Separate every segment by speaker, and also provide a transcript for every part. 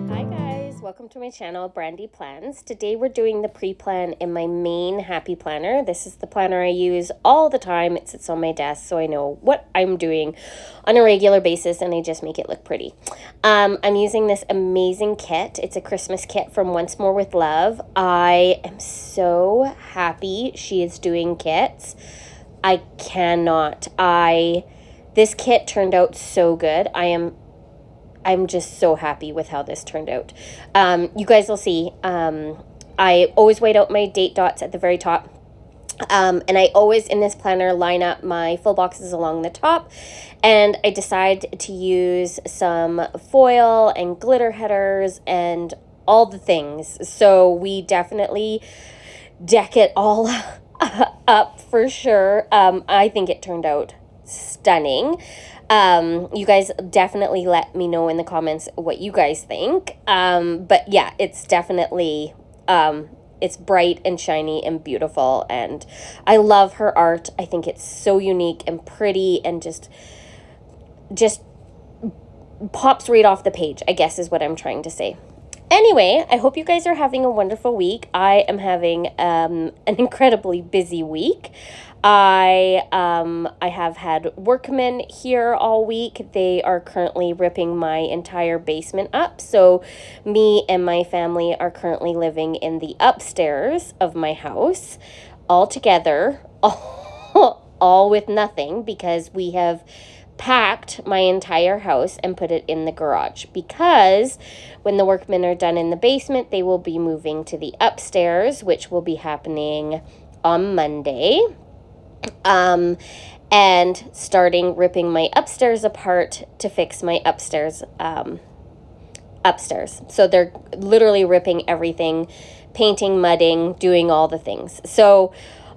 Speaker 1: Hi guys, welcome to my channel, Brandy Plans. Today we're doing the pre-plan in my main happy planner. This is the planner I use all the time. It sits on my desk so I know what I'm doing on a regular basis and I just make it look pretty. I'm using this amazing kit. It's a Christmas kit from Once More with Love. I am so happy she is doing kits. I cannot. This kit turned out so good. I'm just so happy with how this turned out. You guys will see. I always white out my date dots at the very top. And I always, in this planner, line up my full boxes along the top. And I decide to use some foil and glitter headers and all the things. So we definitely deck it all up for sure. I think it turned out stunning. You guys definitely let me know in the comments what you guys think. But yeah, it's definitely, it's bright and shiny and beautiful. And I love her art. I think it's so unique and pretty and just pops right off the page, I guess is what I'm trying to say. Anyway, I hope you guys are having a wonderful week. I am having an incredibly busy week. I have had workmen here all week. They are currently ripping my entire basement up. So me and my family are currently living in the upstairs of my house all together, all with nothing, because we have packed my entire house and put it in the garage, because when the workmen are done in the basement, they will be moving to the upstairs, which will be happening on Monday. And starting ripping my upstairs apart to fix my upstairs. So they're literally ripping everything, painting, mudding, doing all the things. So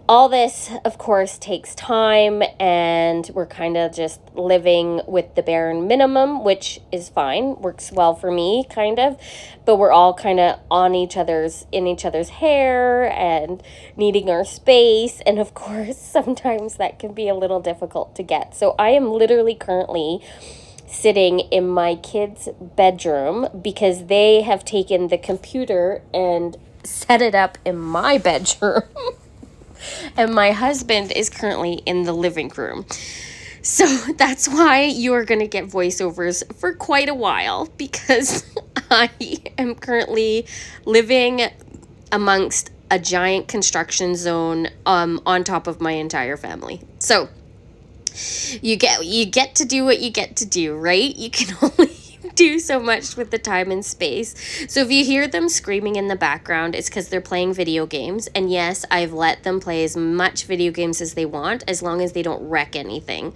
Speaker 1: all this, of course, takes time, and we're kind of just living with the bare minimum, which is fine, works well for me, kind of, but we're all kind of in each other's hair and needing our space, and of course, sometimes that can be a little difficult to get. So I am literally currently sitting in my kids' bedroom because they have taken the computer and set it up in my bedroom. And my husband is currently in the living room. So that's why you are going to get voiceovers for quite a while, because I am currently living amongst a giant construction zone on top of my entire family. So you get to do what you get to do, right? You can only do so much with the time and space. So if you hear them screaming in the background, it's because they're playing video games. And yes, I've let them play as much video games as they want, as long as they don't wreck anything.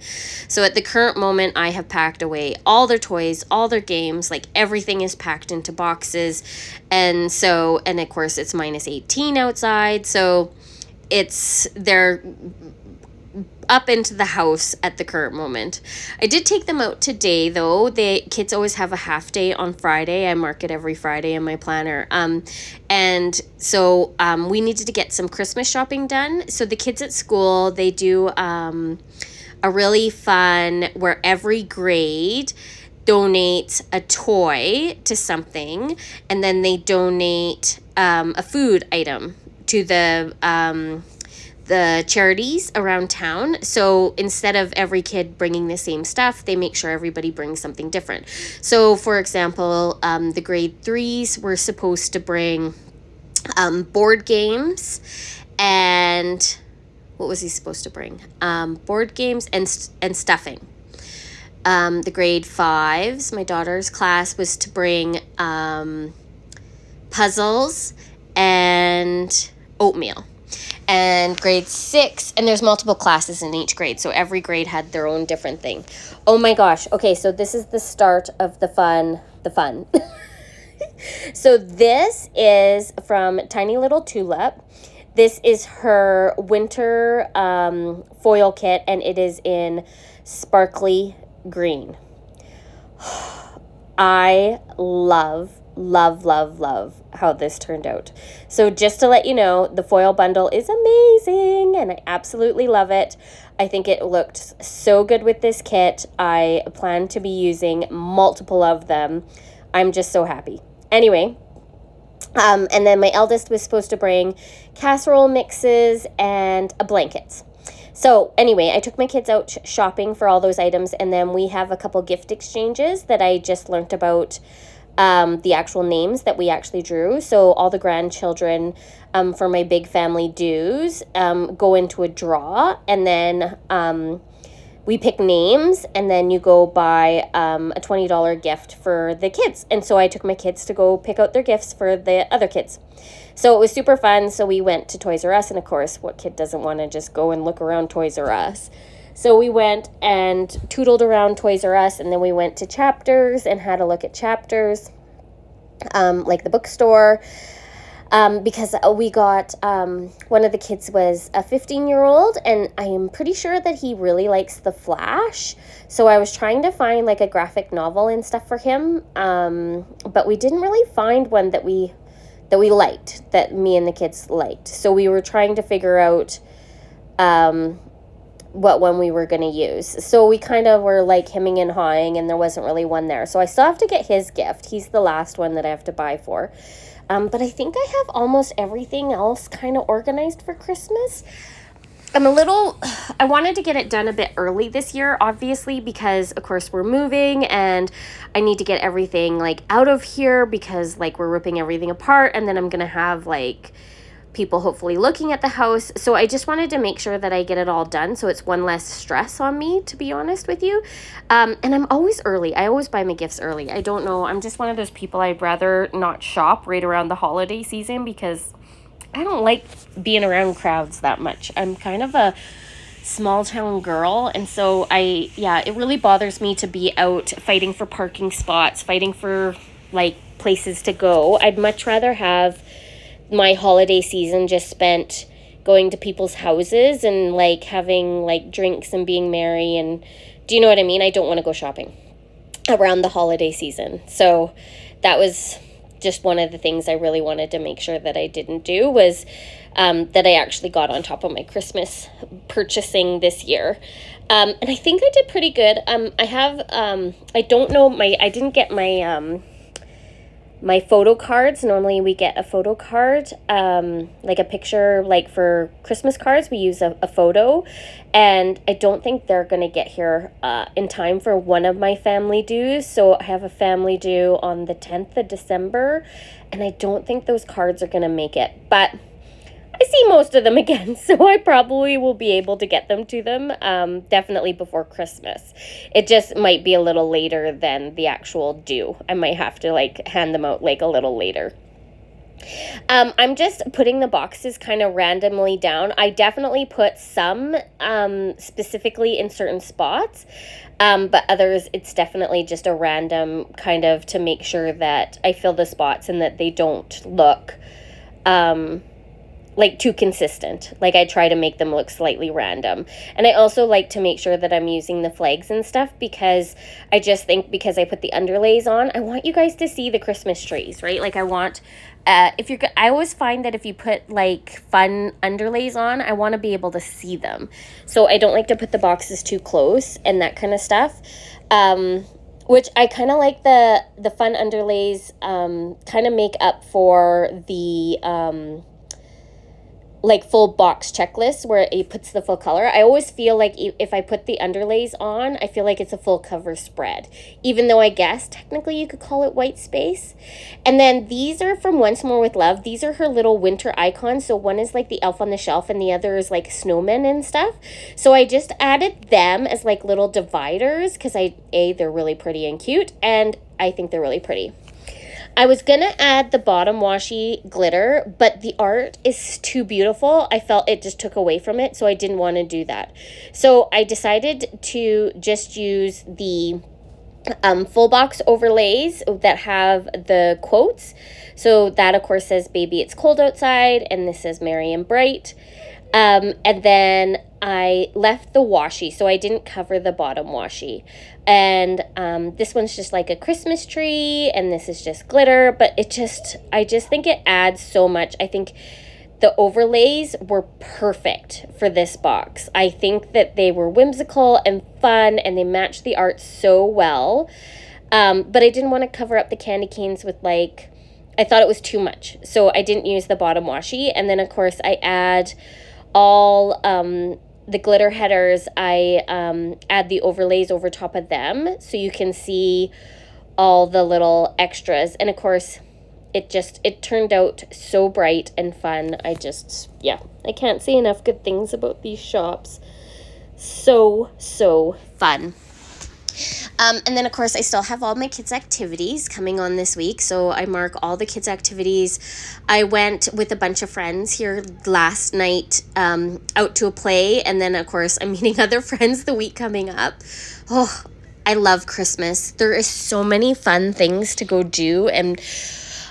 Speaker 1: So at the current moment, I have packed away all their toys, all their games, like everything is packed into boxes. And of course it's -18 outside. So they're up into the house at the current moment. I did take them out today, though. The kids always have a half day on Friday. I mark it every Friday in my planner. And so we needed to get some Christmas shopping done. So the kids at school, they do a really fun, where every grade donates a toy to something, and then they donate a food item to the charities around town. So instead of every kid bringing the same stuff, they make sure everybody brings something different. So for example, the grade 3s were supposed to bring board games, and what was he supposed to bring? Board games and stuffing. The grade 5s, my daughter's class, was to bring puzzles and oatmeal. And grade 6, and there's multiple classes in each grade, so every grade had their own different thing. Oh my gosh. Okay, so this is the start of the fun. So this is from Tiny Little Tulip. This is her winter foil kit, and it is in sparkly green. I love love, love, love how this turned out. So just to let you know, the foil bundle is amazing and I absolutely love it. I think it looked so good with this kit. I plan to be using multiple of them. I'm just so happy. Anyway, and then my eldest was supposed to bring casserole mixes and a blanket. So anyway, I took my kids out shopping for all those items, and then we have a couple gift exchanges that I just learned about, the actual names that we actually drew. So all the grandchildren for my big family dues go into a draw, and then we pick names, and then you go buy a $20 gift for the kids. And so I took my kids to go pick out their gifts for the other kids. So it was super fun. So we went to Toys R Us, and of course, what kid doesn't want to just go and look around Toys R Us? So we went and tootled around Toys R Us, and then we went to Chapters and had a look at Chapters, like the bookstore. Because we got, one of the kids was a 15-year-old, and I am pretty sure that he really likes The Flash. So I was trying to find like a graphic novel and stuff for him, but we didn't really find one that we liked, that me and the kids liked. So we were trying to figure out what one we were going to use. So we kind of were like hemming and hawing, and there wasn't really one there. So I still have to get his gift. He's the last one that I have to buy for. But I think I have almost everything else kind of organized for Christmas. I wanted to get it done a bit early this year, obviously, because of course we're moving and I need to get everything like out of here, because like we're ripping everything apart, and then I'm going to have like people hopefully looking at the house. So I just wanted to make sure that I get it all done, so it's one less stress on me, to be honest with you. And I'm always early. I always buy my gifts early. I don't know. I'm just one of those people, I'd rather not shop right around the holiday season, because I don't like being around crowds that much. I'm kind of a small town girl, and so it really bothers me to be out fighting for parking spots, fighting for like places to go. I'd much rather have my holiday season just spent going to people's houses and like having like drinks and being merry, and do you know what I mean? I don't want to go shopping around the holiday season. So that was just one of the things I really wanted to make sure that I didn't do, was that I actually got on top of my Christmas purchasing this year. And I think I did pretty good. I didn't get my photo cards. Normally we get a photo card, like a picture, like for Christmas cards, we use a photo, and I don't think they're going to get here in time for one of my family dues. So I have a family due on the 10th of December, and I don't think those cards are going to make it, but I see most of them again, so I probably will be able to get them to them, definitely before Christmas. It just might be a little later than the actual due. I might have to like hand them out like a little later. I'm just putting the boxes kind of randomly down. I definitely put some specifically in certain spots, but others it's definitely just a random kind of to make sure that I fill the spots and that they don't look like too consistent. Like I try to make them look slightly random. And I also like to make sure that I'm using the flags and stuff, because I just think because I put the underlays on, I want you guys to see the Christmas trees, right? Like I want, I always find that if you put like fun underlays on, I want to be able to see them. So I don't like to put the boxes too close and that kind of stuff. Which I kind of like the fun underlays kind of make up for the like full box checklist where it puts the full color. I always feel like if I put the underlays on, I feel like it's a full cover spread, even though I guess technically you could call it white space. And then these are from Once More with Love. These are her little winter icons. So one is like the elf on the shelf and the other is like snowmen and stuff. So I just added them as like little dividers because they're really pretty and cute, and I think they're really pretty. I was going to add the bottom washi glitter, but the art is too beautiful. I felt it just took away from it, so I didn't want to do that. So I decided to just use the full box overlays that have the quotes. So that, of course, says, "Baby, it's cold outside," and this says, "Merry and bright." And then I left the washi, so I didn't cover the bottom washi. And this one's just like a Christmas tree, and this is just glitter, but I just think it adds so much. I think the overlays were perfect for this box. I think that they were whimsical and fun, and they matched the art so well. But I didn't want to cover up the candy canes with I thought it was too much. So I didn't use the bottom washi. And then, of course, I add all the glitter headers. I add the overlays over top of them so you can see all the little extras. And, of course, it turned out so bright and fun. I can't say enough good things about these shops. So fun. And then, of course, I still have all my kids' activities coming on this week. So I mark all the kids' activities. I went with a bunch of friends here last night out to a play. And then, of course, I'm meeting other friends the week coming up. Oh, I love Christmas. There is so many fun things to go do. And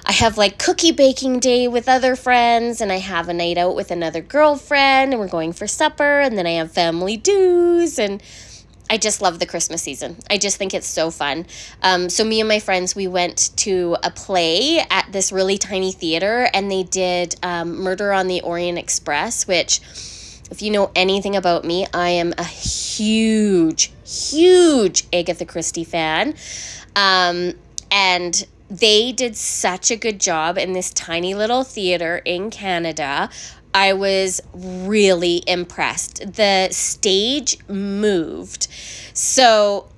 Speaker 1: I have cookie baking day with other friends. And I have a night out with another girlfriend. And we're going for supper. And then I have family dues. And I just love the Christmas season. I just think it's so fun. So me and my friends, we went to a play at this really tiny theater, and they did Murder on the Orient Express, which, if you know anything about me, I am a huge Agatha Christie fan. And they did such a good job in this tiny little theater in Canada. I was really impressed. The stage moved. So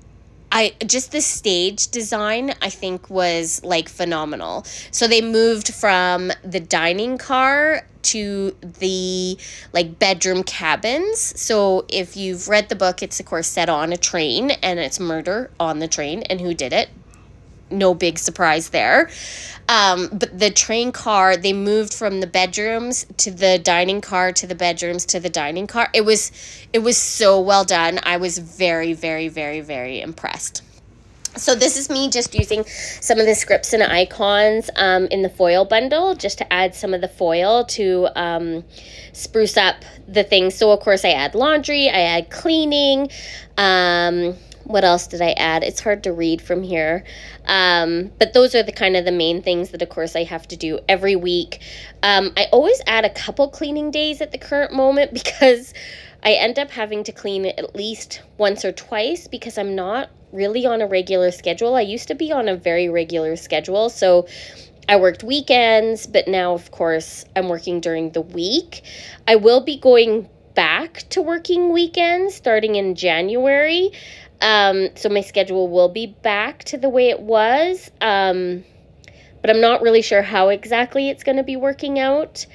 Speaker 1: the stage design, I think, was phenomenal. So they moved from the dining car to the bedroom cabins. So if you've read the book, it's of course set on a train, and it's murder on the train, and who did it? No big surprise there. But the train car, they moved from the bedrooms to the dining car to the bedrooms to the dining car. It was so well done. I was very, very, very, very impressed. So this is me just using some of the scripts and icons in the foil bundle, just to add some of the foil to spruce up the things. So, of course, I add laundry, I add cleaning. What else did I add? It's hard to read from here. But those are the main things that, of course, I have to do every week. I always add a couple cleaning days at the current moment, because I end up having to clean it at least once or twice, because I'm not really on a regular schedule. I used to be on a very regular schedule. So I worked weekends, but now, of course, I'm working during the week. I will be going back to working weekends starting in January. So my schedule will be back to the way it was, but I'm not really sure how exactly it's going to be working out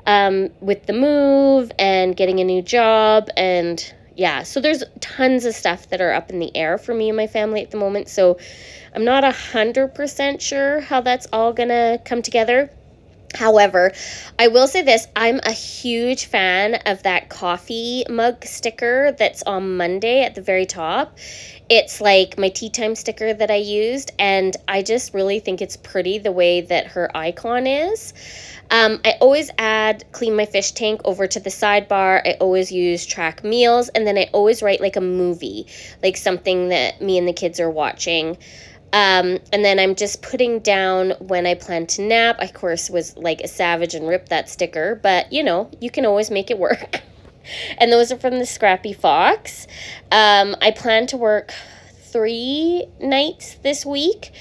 Speaker 1: with the move and getting a new job. And so there's tons of stuff that are up in the air for me and my family at the moment. So I'm not 100% sure how that's all going to come together. However, I will say this, I'm a huge fan of that coffee mug sticker that's on Monday at the very top. It's my tea time sticker that I used, and I just really think it's pretty the way that her icon is. I always add clean my fish tank over to the sidebar. I always use track meals, and then I always write a movie, something that me and the kids are watching. And then I'm just putting down when I plan to nap. I, of course, was a savage and ripped that sticker, but you can always make it work. And those are from the Scrappy Fox. I plan to work 3 nights this week,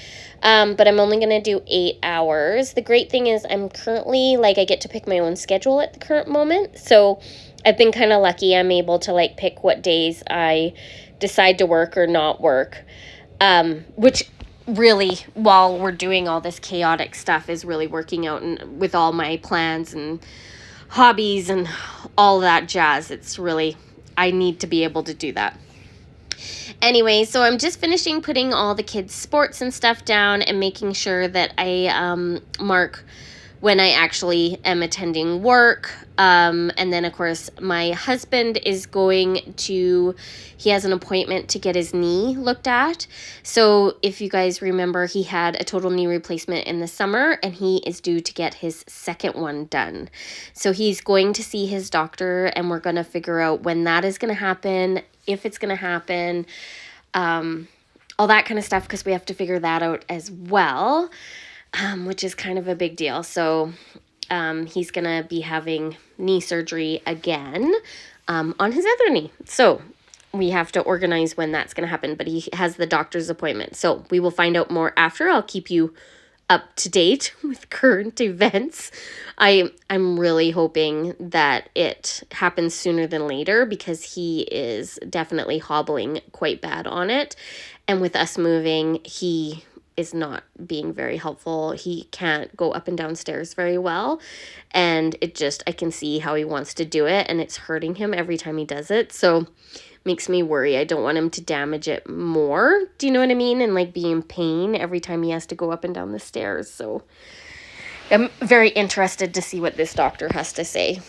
Speaker 1: but I'm only going to do 8 hours. The great thing is I'm currently, I get to pick my own schedule at the current moment. So I've been kind of lucky. I'm able to, pick what days I decide to work or not work, which really, while we're doing all this chaotic stuff, is really working out and with all my plans and hobbies and all that jazz. It's really, I need to be able to do that. Anyway, so I'm just finishing putting all the kids' sports and stuff down and making sure that I mark when I actually am attending work. And then, of course, my husband is he has an appointment to get his knee looked at. So if you guys remember, he had a total knee replacement in the summer, and he is due to get his second one done. So he's going to see his doctor, and we're going to figure out when that is going to happen, if it's going to happen, all that kind of stuff, because we have to figure that out as well. Which is kind of a big deal. So he's going to be having knee surgery again on his other knee. So we have to organize when that's going to happen, but he has the doctor's appointment. So we will find out more after. I'll keep you up to date with current events. I'm really hoping that it happens sooner than later, because he is definitely hobbling quite bad on it. And with us moving, he is not being very helpful. He can't go up and down stairs very well. And I can see how he wants to do it, and it's hurting him every time he does it. So makes me worry. I don't want him to damage it more. Do you know what I mean? And like be in pain every time he has to go up and down the stairs. So I'm very interested to see what this doctor has to say.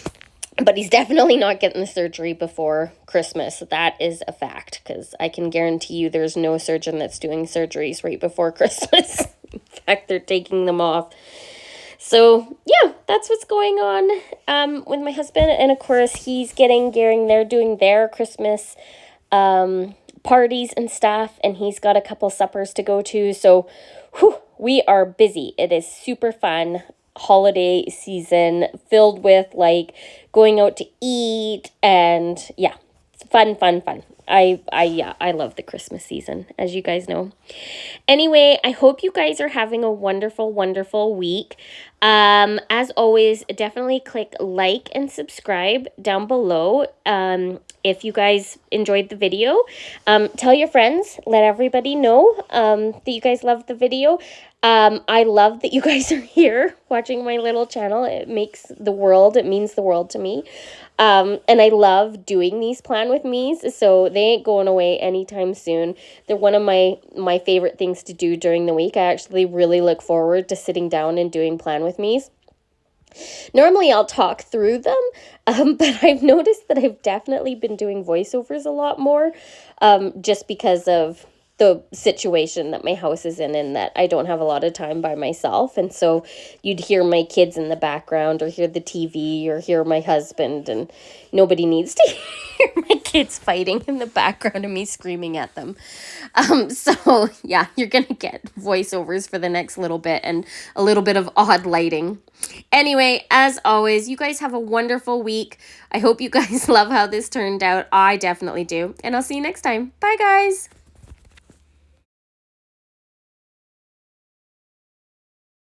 Speaker 1: But he's definitely not getting the surgery before Christmas. That is a fact, because I can guarantee you there's no surgeon that's doing surgeries right before Christmas. In fact, they're taking them off. So, yeah, that's what's going on with my husband. And, of course, he's they're doing their Christmas parties and stuff. And he's got a couple suppers to go to. So, we are busy. It is super fun. Holiday season filled with like going out to eat, and yeah, fun. I love the Christmas season, as you guys know. Anyway, I hope you guys are having a wonderful week. As always, definitely click like and subscribe down below. If you guys enjoyed the video, tell your friends, let everybody know that you guys loved the video. I love that you guys are here watching my little channel. It means the world to me. And I love doing these plan with me's, so they ain't going away anytime soon. They're one of my favorite things to do during the week. I actually really look forward to sitting down and doing plan with me's. Normally I'll talk through them, but I've noticed that I've definitely been doing voiceovers a lot more, just because of the situation that my house is in, and that I don't have a lot of time by myself. And so you'd hear my kids in the background, or hear the TV, or hear my husband, and nobody needs to hear my kids fighting in the background and me screaming at them. So yeah, you're going to get voiceovers for the next little bit, and a little bit of odd lighting. Anyway, as always, you guys have a wonderful week. I hope you guys love how this turned out. I definitely do. And I'll see you next time. Bye, guys.